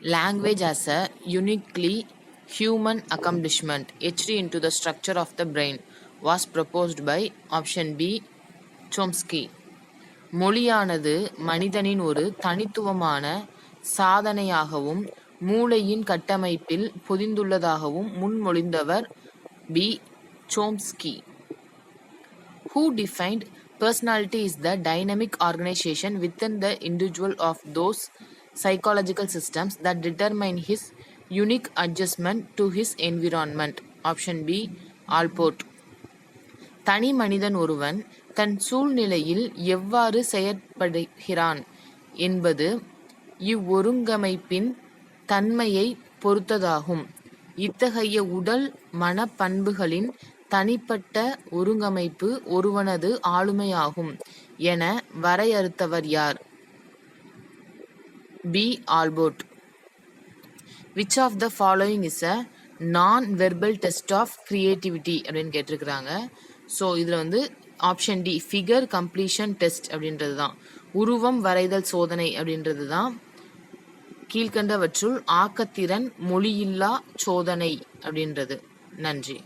Language as a uniquely human accomplishment etched into the structure of the brain was proposed by option B. Chomsky. மொழியானது மனிதனின் ஒரு தனித்துவமான சாதனையாகவும் மூளையின் கட்டமைப்பில் பொதிந்துள்ளதாகவும் முன்மொழிந்தவர் B. Chomsky. Who defined personality is the dynamic organization within the individual of those psychological systems that determine his unique adjustment to his environment. Option B. Allport. தனி மனிதன் ஒருவன் தன் சூழ்நிலையில் எவ்வாறு செயற்படுகிறான் என்பது இவ்வொருங்கமைப்பின் தன்மையை பொறுத்ததாகும். இத்தகைய உடல் மனப்பண்புகளின் தனிப்பட்ட ஒருங்கமைப்பு ஒருவனது ஆளுமையாகும் என வரையறுத்தவர் யார்? P. Allport. Which of the following is a non-verbal test of creativity அப்படின்னு கேட்டிருக்கிறாங்க. ஸோ இதில் வந்து option D figure completion test அப்படின்றது தான், உருவம் வரைதல் சோதனை அப்படின்றது தான் கீழ்கண்டவற்றுள் ஆக்கத்திறன் மொழியில்லா சோதனை அப்படின்றது. நன்றி.